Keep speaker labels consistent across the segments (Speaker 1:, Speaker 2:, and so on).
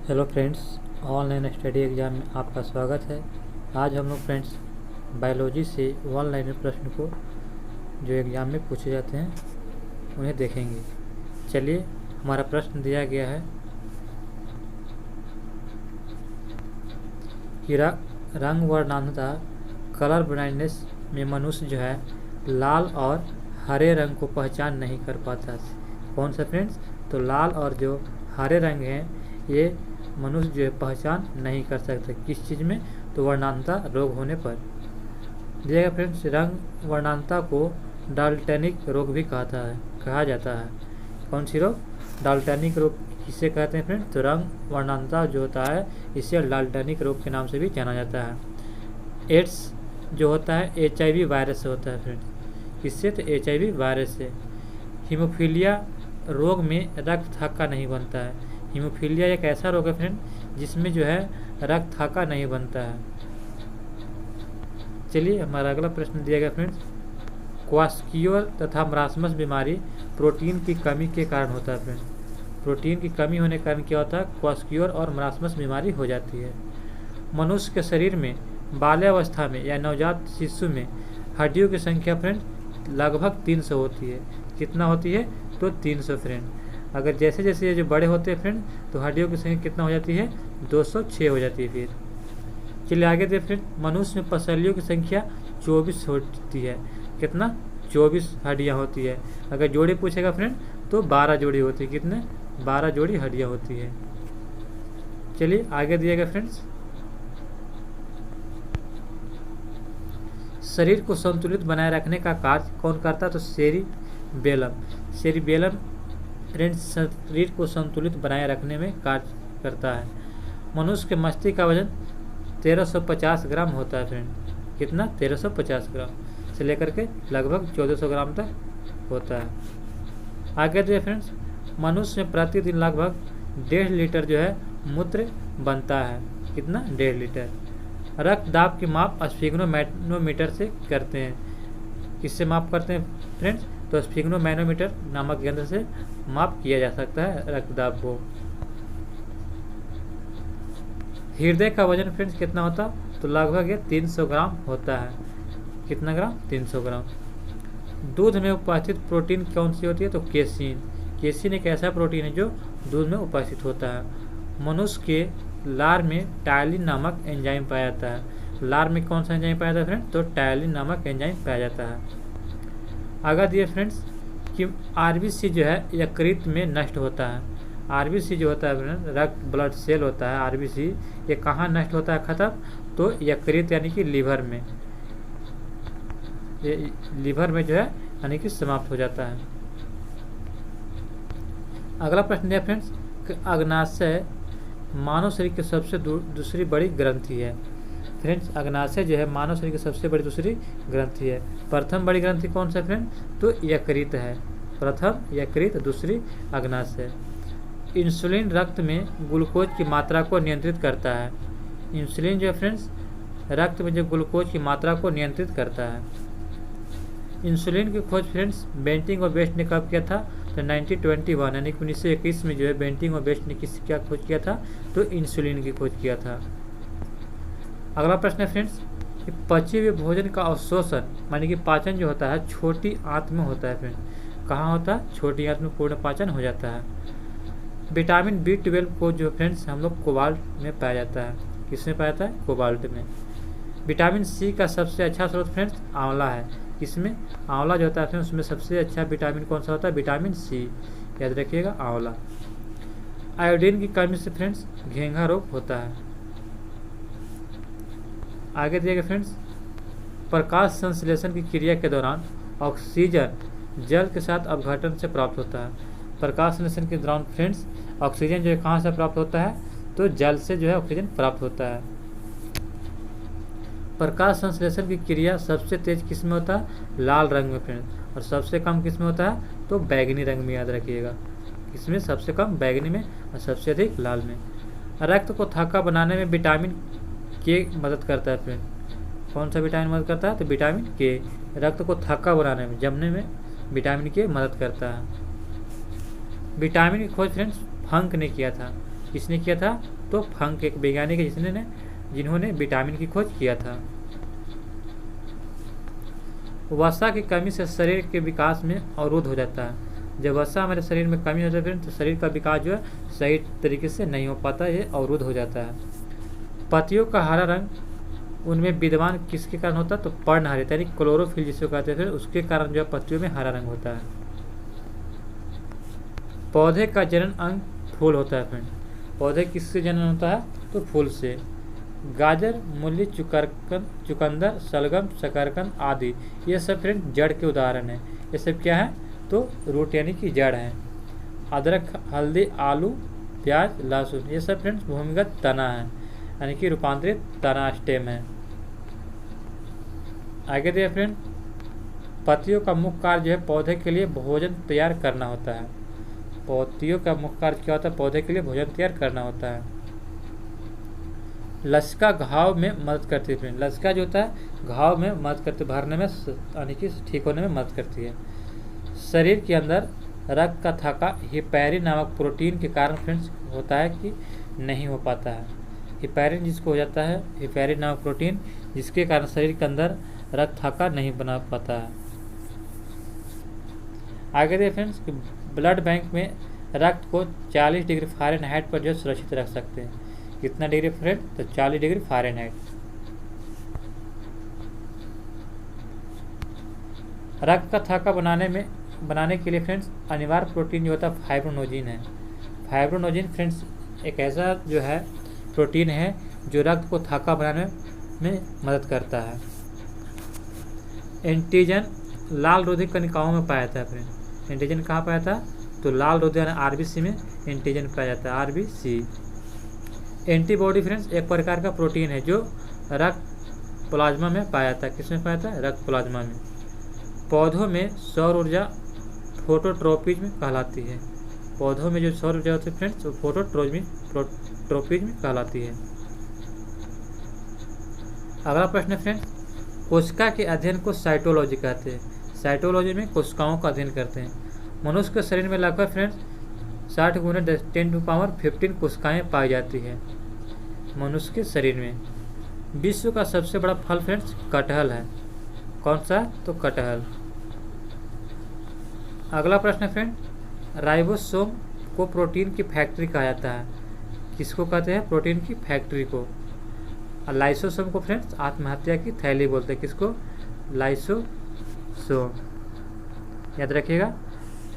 Speaker 1: Hello friends, online study exam में आपका स्वागत है। आज हम लोग फ्रेंड्स बायोलॉजी से ऑनलाइन में प्रश्न को जो एग्ज़ाम में पूछे जाते हैं उन्हें देखेंगे। चलिए, हमारा प्रश्न दिया गया है कि रंग वर्णांधता कलर ब्लाइंडनेस में मनुष्य जो है लाल और हरे रंग को पहचान नहीं कर पाता। कौन सा फ्रेंड्स? तो लाल और जो हरे रंग हैं ये मनुष्य जो है पहचान नहीं कर सकता। किस चीज़ में? तो वर्णांधता रोग होने पर। देखिएगा फ्रेंड्स, रंग वर्णांधता को डाल्टनिक रोग भी कहा जाता है। कौन सी रोग? डाल्टनिक रोग किसे कहते हैं फ्रेंड्स? तो रंग वर्णांधता जो होता है इसे डाल्टनिक रोग के नाम से भी जाना जाता है। एड्स जो होता है HIV वायरस से होता है फ्रेंड्स। किससे? तो HIV वायरस से। हीमोफीलिया रोग में रक्त थक्का नहीं बनता है। हीमोफीलिया एक ऐसा रोग है फ्रेंड जिसमें जो है रक्त थक्का नहीं बनता है। चलिए, हमारा अगला प्रश्न दिया गया फ्रेंड्स, क्वास्कियोर तथा मरासमस बीमारी प्रोटीन की कमी के कारण होता है फ्रेंड। प्रोटीन की कमी होने के कारण क्या होता है? क्वास्कियोर और मरासमस बीमारी हो जाती है। मनुष्य के शरीर में बाल्यावस्था में या नवजात शिशु में हड्डियों की संख्या फ्रेंड लगभग 300 होती है। कितना होती है? तो 300 फ्रेंड। अगर जैसे जैसे ये जो बड़े होते हैं फ्रेंड तो हड्डियों की संख्या कितना हो जाती है? 206 हो जाती है। फिर चलिए आगे देखते फ्रेंड, मनुष्य में पसलियों की संख्या 24 होती है। कितना? 24 हड्डियाँ होती है। अगर जोड़ी पूछेगा फ्रेंड तो 12 जोड़ी होती है। कितने? 12 जोड़ी हड्डियाँ होती है। चलिए आगे दिएगा फ्रेंड्स, शरीर को संतुलित बनाए रखने का कार्य कौन करता है? तो सेरिबेलम फ्रेंड्स शरीर को संतुलित बनाए रखने में कार्य करता है। मनुष्य के मस्तिष्क का वजन 1350 ग्राम होता है फ्रेंड। कितना? 1350 ग्राम से लेकर के लगभग 1400 ग्राम तक होता है। आगे देखिए फ्रेंड्स, मनुष्य में प्रतिदिन लगभग 1.5 लीटर जो है मूत्र बनता है। कितना? 1.5 लीटर। रक्तदाब की माप स्फिग्नोमैनोमीटर से करते हैं। किससे माप करते हैं फ्रेंड्स? तो स्फिग्नोमैनोमीटर नामक यंत्र से माप किया जा सकता है रक्तदाब को। हृदय का वजन फ्रेंड्स कितना होता? तो लगभग 300 ग्राम होता है। कितना ग्राम? 300 ग्राम। दूध में उपस्थित प्रोटीन कौन सी होती है? तो केसिन। केसिन एक ऐसा प्रोटीन है जो दूध में उपस्थित होता है। मनुष्य के लार में टायलिन नामक एंजाइम पाया जाता है। लार में कौन सा एंजाइम पाया जाता है फ्रेंड? तो टायलिन नामक एंजाइम पाया जाता है। आगे दिए फ्रेंड्स कि RBC जो है यकृत में नष्ट होता है। RBC जो होता है फ्रेंड रक्त ब्लड सेल होता है RBC, ये कहाँ नष्ट होता है? खत्म? तो यकृत यानी कि लीवर में। ये लीवर में जो है यानी कि समाप्त हो जाता है। अगला प्रश्न है फ्रेंड्स कि अग्नाशय मानव शरीर की सबसे दूसरी बड़ी ग्रंथि है। फ्रेंड्स अग्नाशय जो है मानव शरीर की सबसे बड़ी दूसरी ग्रंथि है। प्रथम बड़ी ग्रंथि कौन सा फ्रेंड? तो यकृत है। प्रथम यकृत, दूसरी अग्नाशय। इंसुलिन रक्त में ग्लूकोज की मात्रा को नियंत्रित करता है। इंसुलिन जो है फ्रेंड्स रक्त में जो ग्लूकोज की मात्रा को नियंत्रित करता है। इंसुलिन की खोज फ्रेंड्स बेंटिंग और बेस्ट ने कब किया था? तो 1921 यानी 1921 में जो है बेंटिंग और बेस्ट ने क्या खोज किया था? तो इंसुलिन की खोज किया था। अगला प्रश्न है फ्रेंड्स कि पचे हुए भोजन का अवशोषण मानी कि पाचन जो होता है छोटी आंत में होता है फ्रेंड। कहाँ होता है? छोटी आंत में पूर्ण पाचन हो जाता है। विटामिन B12 को जो फ्रेंड्स हम लोग कोबाल्ट में पाया जाता है। किसमें पाया जाता है? कोबाल्ट में। विटामिन C का सबसे अच्छा स्रोत फ्रेंड्स आंवला है। इसमें आंवला जो होता है फ्रेंड्स उसमें सबसे अच्छा विटामिन कौन सा होता है? Vitamin C। याद रखिएगा, आंवला। आयोडीन की कमी से फ्रेंड्स घेंघा रोग होता है। आगे दिए गए फ्रेंड्स, प्रकाश संश्लेषण की क्रिया के दौरान ऑक्सीजन जल के साथ अपघटन से प्राप्त होता है। प्रकाश संश्लेषण के दौरान फ्रेंड्स ऑक्सीजन जो है कहाँ से प्राप्त होता है? तो जल से जो है ऑक्सीजन प्राप्त होता है। प्रकाश संश्लेषण की क्रिया सबसे तेज किस में होता है? लाल रंग में फ्रेंड्स। और सबसे कम किस में होता है? तो बैगनी रंग में। याद रखिएगा, इसमें सबसे कम बैगनी में और सबसे अधिक लाल में। रक्त को थक्का बनाने में विटामिन के मदद करता है फ्रेंड। कौन सा विटामिन मदद करता है? तो विटामिन के। रक्त को थक्का बनाने में, जमने में विटामिन के मदद करता है। विटामिन की खोज फ्रेंड्स फंक ने किया था। किसने किया था? तो फंक एक वैज्ञानिक है जिन्होंने विटामिन की खोज किया था। वसा की कमी से शरीर के विकास में अवरोध हो जाता है। जब वसा हमारे शरीर में कमी हो जाती है तो शरीर का विकास जो है सही तरीके से नहीं हो पाता, ये अवरोध हो जाता है। पत्तियों का हरा रंग उनमें विद्यमान किसके कारण होता है? तो पर्णहरित यानी क्लोरोफिल जिसको कहते हैं, फिर उसके कारण जो है पत्तियों में हरा रंग होता है। पौधे का जनन अंग फूल होता है फ्रेंड। पौधे किससे जनन होता है? तो फूल से। गाजर, मूली, चुकंदर, शलगम, शकरकंद आदि ये सब फ्रेंड जड़ के उदाहरण हैं। ये सब क्या है? तो रूट यानी कि जड़ है। अदरक, हल्दी, आलू, प्याज, लहसुन ये सब फ्रेंड्स भूमिगत तना है यानी कि रूपांतरित तना स्टेम है। आगे देखिए फ्रेंड, पत्तियों का मुख्य कार्य जो है पौधे के लिए भोजन तैयार करना होता है। पत्तियों का मुख्य कार्य क्या होता है? पौधे के लिए भोजन तैयार करना होता है। लसिका घाव में मदद करती है फ्रेंड। लसिका जो होता है घाव में मदद करती, भरने में यानी कि ठीक होने में मदद करती है। शरीर के अंदर रक्त का थक्का हिपैरिन नामक प्रोटीन के कारण फ्रेंड्स होता है कि नहीं हो पाता है। हिपैरिन जिसको हो जाता है, हिपैरिन नामक प्रोटीन जिसके कारण शरीर के अंदर रक्त थक्का नहीं बना पाता है। आगे देखिए फ्रेंड्स, ब्लड बैंक में रक्त को 40 डिग्री फ़ारेनहाइट पर जो सुरक्षित रख सकते हैं। कितना डिग्री फ्रेंड? तो 40 डिग्री फ़ारेनहाइट। रक्त का थक्का बनाने के लिए फ्रेंड्स अनिवार्य प्रोटीन जो होता है फाइब्रोनोजिन है। फाइब्रोनोजिन फ्रेंड्स एक ऐसा जो है प्रोटीन है जो रक्त को थक्का बनाने में मदद करता है। एंटीजन लाल रोधी कणिकाओं में पाया जाता है फ्रेंड। एंटीजन कहाँ पाया था? तो लाल रोधी यानी आरबीसी में एंटीजन पाया जाता है, आरबीसी। एंटीबॉडी फ्रेंड्स एक प्रकार का प्रोटीन है जो रक्त प्लाज्मा में पाया जाता है। किसमें पाया जाता है? रक्त प्लाज्मा में। पौधों में सौर ऊर्जा फोटोट्रोपिज्म कहलाती है। पौधों में जो सौर ऊर्जा होती है फ्रेंड्स वो फोटोट्रोपिज्म कहलाती है। अगला प्रश्न है फ्रेंड्स, कोशिका के अध्ययन को साइटोलॉजी कहते हैं। साइटोलॉजी में कोशिकाओं का अध्ययन करते हैं। मनुष्य के शरीर में लगभग फ्रेंड्स 60 × 10⁻15 कोशिकाएं पाई जाती है मनुष्य के शरीर में। विश्व का सबसे बड़ा फल फ्रेंड्स कटहल है। कौन सा? तो कटहल। अगला प्रश्न है फ्रेंड, राइबोसोम को प्रोटीन की फैक्ट्री कहा जाता है। किसको कहते हैं? प्रोटीन की फैक्ट्री को। लाइसोसोम को फ्रेंड्स आत्महत्या की थैली बोलते हैं। किसको? लाइसोसोम। याद रखिएगा,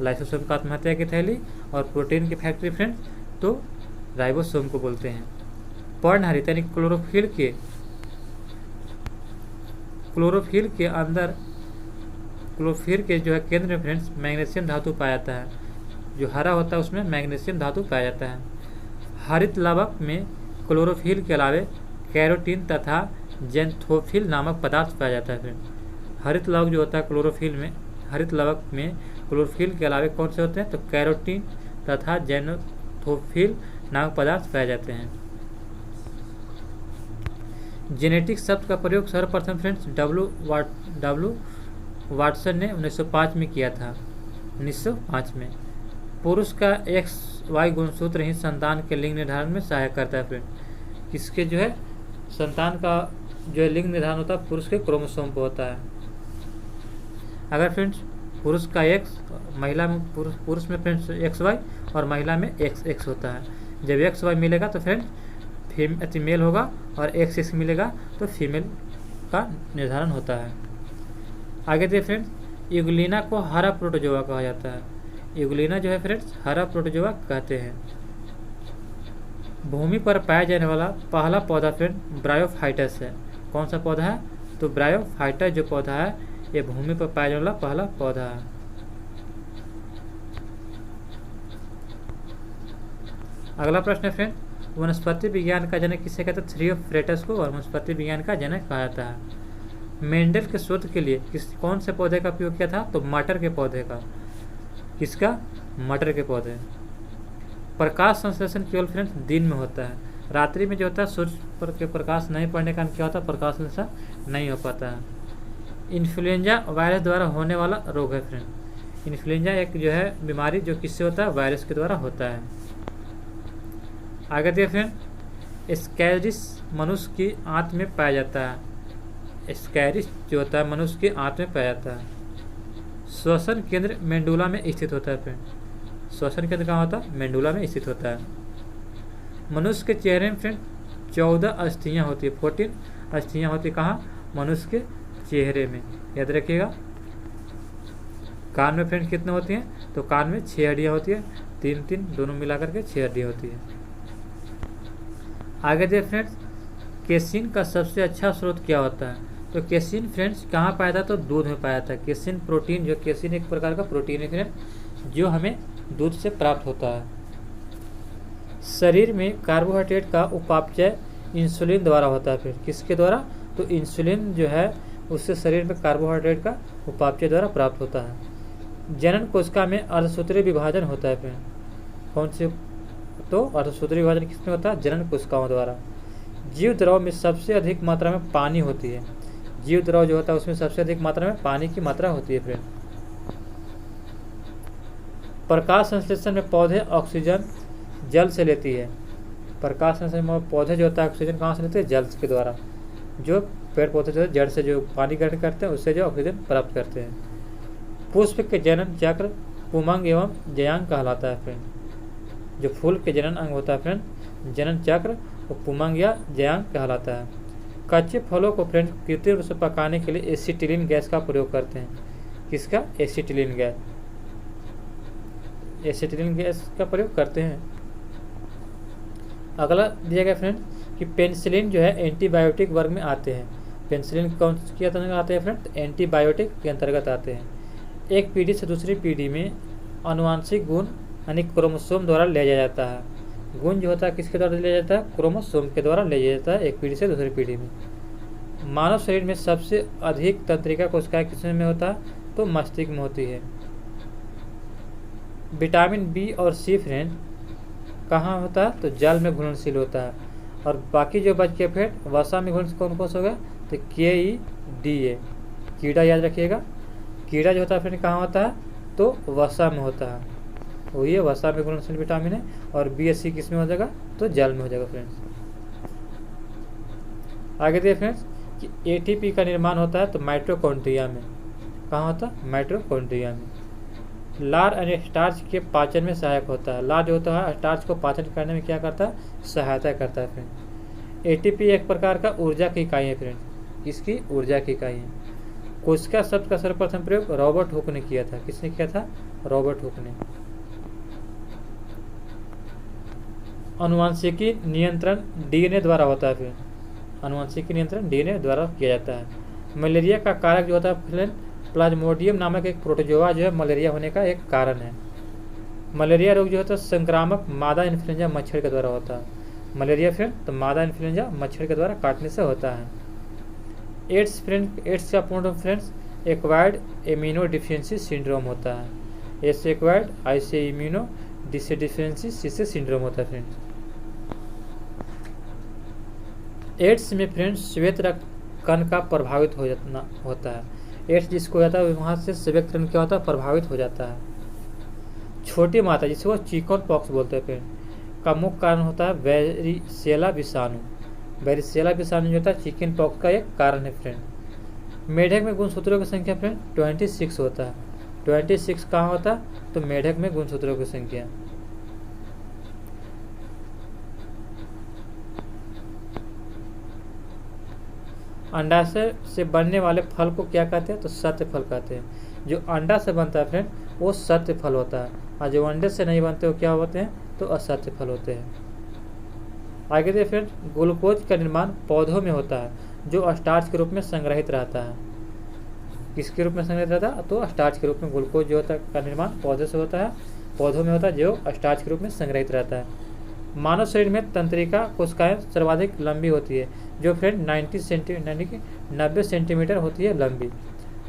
Speaker 1: लाइसोसोम का आत्महत्या की थैली और प्रोटीन की फैक्ट्री फ्रेंड्स तो राइबोसोम को बोलते हैं। पर्णहरित यानी क्लोरोफिल के जो है केंद्र में फ्रेंड्स मैग्नीशियम धातु पाया जाता है। जो हरा होता है उसमें मैग्नीशियम धातु पाया जाता है। हरित लवक में क्लोरोफिल के अलावे कैरोटीन तथा जेंथोफिल नामक पदार्थ पाया जाता है फ्रेंड। हरित लवक जो होता है हरित लवक में क्लोरोफिल के अलावे कौन से होते हैं? तो कैरोटीन तथा जेनोथोफिल नामक पदार्थ पाए जाते हैं। जेनेटिक शब्द का प्रयोग सर्वप्रथम फ्रेंड्स डब्ल्यू वाटसन ने 1905 में किया था। 1905 में। पुरुष का XY गुणसूत्र ही संतान के लिंग निर्धारण में सहायक करता है फ्रेंड। किसके जो है संतान का जो है लिंग निर्धारण होता है पुरुष के क्रोमोसोम पर होता है। अगर फ्रेंड्स पुरुष का X, महिला में पुरुष में फ्रेंड्स XY और महिला में XX होता है। जब XY मिलेगा तो फ्रेंड्स मेल होगा और XX मिलेगा तो फीमेल का निर्धारण होता है। आगे देखिए फ्रेंड्स, यूग्लिना को हरा प्रोटोजोआ कहा जाता है। यूग्लिना जो है फ्रेंड्स हरा प्रोटोजोआ कहते हैं। भूमि पर पाया जाने वाला पहला पौधा फ्रेंड ब्रायोफाइटस है। कौन सा पौधा है? तो ब्रायोफाइटस जो पौधा है ये भूमि पर पाया जाने वाला पहला पौधा है। अगला प्रश्न है फ्रेंड, वनस्पति विज्ञान का जनक किसे कहते हैं? थ्रियोफ्रेटस को वनस्पति विज्ञान का जनक कहा जाता है। मेंडल के शोध के लिए कौन से पौधे का उपयोग किया था? तो मटर के पौधे का। किसका? मटर के पौधे। प्रकाश संश्लेषण केवल फ्रेंड्स दिन में होता है। रात्रि में जो होता है सूर्य पर के प्रकाश नहीं पड़ने का क्या होता है? प्रकाश संश्लेषण नहीं हो पाता है। इन्फ्लुएंजा वायरस द्वारा होने वाला रोग है फ्रेंड। इन्फ्लुएंजा एक जो है बीमारी जो किससे होता है? वायरस के द्वारा होता है। आगे देखिए फ्रेंड, स्कैरिस मनुष्य की आंत में पाया जाता है। स्कैरिस जो होता है मनुष्य की आंत में पाया जाता है। श्वसन केंद्र मेंडुला में स्थित होता है फ्रेंड। श्वसन केंद्र कहाँ होता है? मेंडुला में स्थित होता है। मनुष्य के चेहरे में फ्रेंड 14 अस्थियाँ होती है, 14 अस्थियाँ होती है। कहाँ? मनुष्य के चेहरे में, याद रखिएगा। कान में फ्रेंड कितने होती हैं? तो कान में 6 हड्डियाँ होती है, 3 दोनों मिलाकर के 6 हड्डियाँ होती है। आगे देखिए फ्रेंड्स, केसिन का सबसे अच्छा स्रोत क्या होता है? तो केसिन फ्रेंड्स कहाँ पाया था? तो दूध में पाया था। केसिन प्रोटीन, जो केसिन एक प्रकार का प्रोटीन है फ्रेंड, जो हमें दूध से प्राप्त होता है। शरीर में कार्बोहाइड्रेट का उपापचय इंसुलिन द्वारा होता है। फिर किसके द्वारा? तो इंसुलिन जो है उससे शरीर में कार्बोहाइड्रेट का उपापचय द्वारा प्राप्त होता है। जनन कोशिका में अर्धसूत्रीय विभाजन होता है। फिर कौन से? तो अर्धसूत्रीय विभाजन किसमें होता है? जनन कोशिकाओं द्वारा। जीव द्रव में सबसे अधिक मात्रा में पानी होती है। जीव द्रव जो होता है उसमें सबसे अधिक मात्रा में पानी की मात्रा होती है। फिर प्रकाश संश्लेषण में पौधे ऑक्सीजन जल से लेती है। प्रकाश संश्लेषण में पौधे जो होता है ऑक्सीजन कहाँ से लेते हैं? जल के द्वारा। जो पेड़ पौधे जो है जड़ से जो पानी ग्रहण करते हैं उससे जो ऑक्सीजन प्राप्त करते हैं। पुष्प के जनन चक्र पुमंग एवं जयांग कहलाता है। फ्रेंड जो फूल के जनन अंग होता है फ्रेंड, जनन चक्र वो पुमंग या जयांग कहलाता है। कच्चे फलों को फ्रेंड कृत्रिम रूप से पकाने के लिए एसिटिलीन गैस का प्रयोग करते हैं। किसका? Acetylene gas. एसिटिलीन गैस का प्रयोग करते हैं। अगला दिया गया फ्रेंड कि पेनिसिलिन जो है एंटीबायोटिक वर्ग में आते हैं। पेनिसिलिन कौन के अंतर्गत आते हैं फ्रेंड? एंटीबायोटिक के अंतर्गत आते हैं। एक पीढ़ी से दूसरी पीढ़ी में आनुवांशिक गुण यानी क्रोमोसोम द्वारा ले जाया जाता है। गुण जो होता है किसके द्वारा लिया जाता है? क्रोमोसोम के द्वारा ले जाया जाता है एक पीढ़ी से दूसरी पीढ़ी में। मानव शरीर में सबसे अधिक तंत्रिका कोशिकाएं किसमें होता है? तो मस्तिष्क में होती है। विटामिन बी और सी फ्रेंड कहाँ होता है? तो जल में घुलनशील होता है। और बाकी जो बच के फिर वसा में घुलनशील कौन कौन सा होगा? तो KEDA, कीड़ा याद रखिएगा। कीड़ा जो होता है फ्रेंड कहाँ होता है? तो वसा में होता है। वही है वसा में घुलनशील विटामिन है। और बी सी किस में हो जाएगा? तो जल में हो जाएगा फ्रेंड्स। आगे देखिए फ्रेंड्स कि ATP का निर्माण होता है तो माइटोकॉन्ड्रिया में। कहाँ होता है? माइटोकॉन्ड्रिया में। लार यानी स्टार्च के पाचन में सहायक होता है। लार जो होता है स्टार्च को पाचन करने में क्या करता है? सहायता करता है फ्रेंड। ATP एक प्रकार का ऊर्जा की इकाई है फ्रेंड। इसकी ऊर्जा की इकाई है। कोशिका शब्द का सर्वप्रथम प्रयोग रॉबर्ट हुक ने किया था। किसने किया था? रॉबर्ट हुक ने। अनुवांशिकी नियंत्रण DNA द्वारा होता है। फिर अनुवांशिकी नियंत्रण DNA द्वारा किया जाता है। मलेरिया का कारक जो होता है फ्रेंड प्लाज्मोडियम नामक एक प्रोटोजोआ जो है मलेरिया होने का एक कारण है। मलेरिया रोग जो होता है संक्रामक मादा इन्फ्लुएंजा मच्छर के द्वारा होता है। मलेरिया फ्रेंड तो मादा इन्फ्लुएंजा मच्छर के द्वारा काटने से होता है। एड्स फ्रेंड, एड्स का पूर्ण friends acquired immuno deficiency syndrome होता है। एस एक्वायर्ड, आई से इम्यूनो डिफिशिएंसी, सी से सिंड्रोम होता है फ्रेंड्स। एड्स में फ्रेंड्स श्वेत रक्त कण का प्रभावित हो जाना होता है। एड्स जिसको होता है वहाँ से श्वेत कण क्या होता है? प्रभावित हो जाता है। छोटी माता जिसको चिकन पॉक्स बोलते हैं फ्रेंड का मुख्य कारण होता है वेरिसेला विषाणु। वेरिसेला विषाणु जो होता है चिकन पॉक्स का एक कारण है फ्रेंड। मेढक में गुणसूत्रों की संख्या फ्रेंड 26 होता है। 26 कहाँ होता है? तो मेढक में गुणसूत्रों की संख्या। अंडाशय से बनने वाले फल को क्या कहते हैं? तो सत्य फल कहते हैं। जो अंडा से बनता है फ्रेंड वो सत्य फल होता है। और जो अंडे से नहीं बनते वो क्या होते हैं? तो असत्य फल होते हैं। आगे देखिए फ्रेंड ग्लूकोज का निर्माण पौधों में होता है जो स्टार्च के रूप में संग्रहित रहता है। किसके रूप में संग्रहित रहता है? तो स्टार्च के रूप में ग्लूकोज जो होता है का निर्माण पौधे से होता है, पौधों में होता है जो स्टार्च के रूप में संग्रहित रहता है। मानव शरीर में तंत्रिका कोशिकाएं सर्वाधिक लंबी होती है जो फ्रेंड 90 सेंटीमीटर होती है लंबी।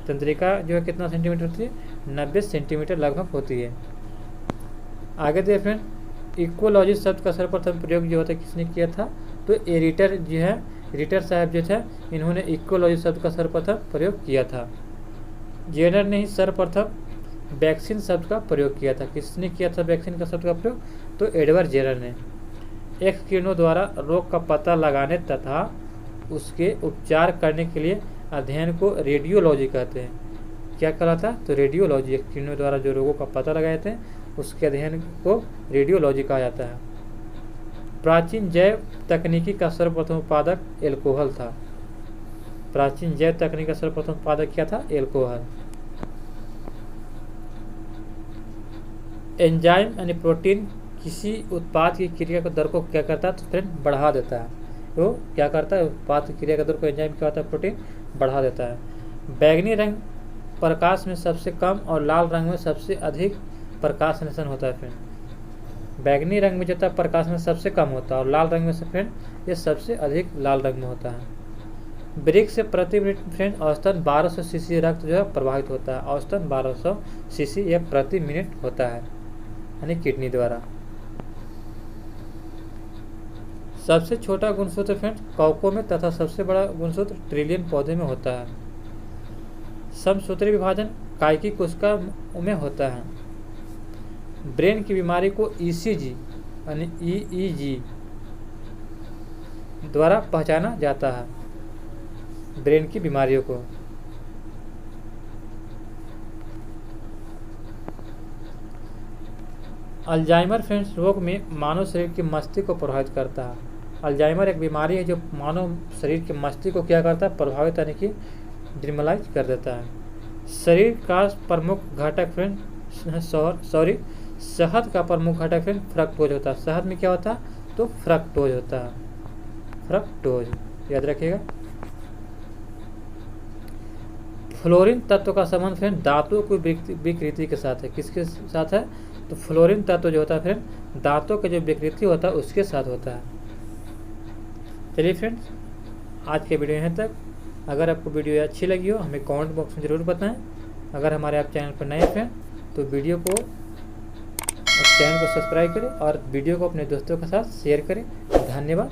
Speaker 1: तंत्रिका जो है कितना सेंटीमीटर होती है? 90 सेंटीमीटर लगभग होती है। आगे देखिए फ्रेंड इकोलॉजी शब्द का सर्वप्रथम प्रयोग जो होता है किसने किया था? तो एरिटर जो है, एरिटर साहब जो थे इन्होंने इकोलॉजी शब्द का सर्वप्रथम प्रयोग किया था। जेनर ने ही सर्वप्रथम वैक्सीन शब्द का प्रयोग किया था। किसने किया था वैक्सीन का शब्द का प्रयोग? तो एडवर्ड जेनर ने। एक्स किरणों द्वारा रोग का पता लगाने तथा उसके उपचार करने के लिए अध्ययन को रेडियोलॉजी कहते हैं। क्या कहलाता है? तो रेडियोलॉजी। एक्स किरणों द्वारा जो रोगों का पता लगाए थे उसके अध्ययन को रेडियोलॉजी कहा जाता है। प्राचीन जैव तकनीकी का सर्वप्रथम उत्पादक एल्कोहल था। प्राचीन जैव तकनीक का सर्वप्रथम उत्पादक क्या था? एल्कोहल। एंजाइम यानी प्रोटीन किसी उत्पाद की क्रिया का दर को क्या करता है? तो फ्रेंड बढ़ा देता है। तो क्या करता है? उत्पाद की क्रिया का दर को एंजाइम क्या होता है? प्रोटीन बढ़ा देता है। बैगनी रंग प्रकाश में सबसे कम और लाल रंग में सबसे अधिक प्रकाश संश्लेषण होता है। फ्रेंड बैगनी रंग में जो होता है प्रकाश में सबसे कम होता है और लाल रंग में से फ्रेंड ये सबसे अधिक लाल रंग में होता है। ब्रिक से प्रति मिनट फ्रेंड औसतन 1200 सीसी रक्त जो है प्रभावित होता है। औसतन 1200 सीसी यह प्रति मिनट होता है, यानी किडनी द्वारा। सबसे छोटा गुणसूत्र फ्रेंड कवकों में तथा सबसे बड़ा गुणसूत्र ट्रिलियन पौधे में होता है। समसूत्री विभाजन कायिकी कोशिका में होता है। ब्रेन की बीमारी को ईसीजी यानी ईईजी द्वारा पहचाना जाता है। ब्रेन की बीमारियों को अल्जाइमर फ्रेंड्स रोग में मानव शरीर के मस्तिष्क को प्रभावित करता है। अल्जाइमर एक बीमारी है जो मानव शरीर के मस्तिष्क को क्या करता है? प्रभावित यानी कि डिमलाइज कर देता है। शरीर का प्रमुख घटक फ्रेंड शहद का प्रमुख घटक फ्रेंड फ्रक्टोज होता है। शहद में क्या होता है? तो फ्रक्टोज होता है। फ्रक्टोज याद रखिएगा। फ्लोरीन तत्व का संबंध फ्रेंड दांतों की विकृति के साथ है। किसके साथ है? तो फ्लोरीन तत्व जो होता है फ्रेंड दांतों के जो विकृति होता है उसके साथ होता है। चलिए फ्रेंड्स आज के वीडियो यहाँ तक। अगर आपको वीडियो अच्छी लगी हो हमें कमेंट बॉक्स में ज़रूर बताएं। अगर हमारे आप चैनल पर नए हैं तो चैनल को सब्सक्राइब करें और वीडियो को अपने दोस्तों के साथ शेयर करें। धन्यवाद।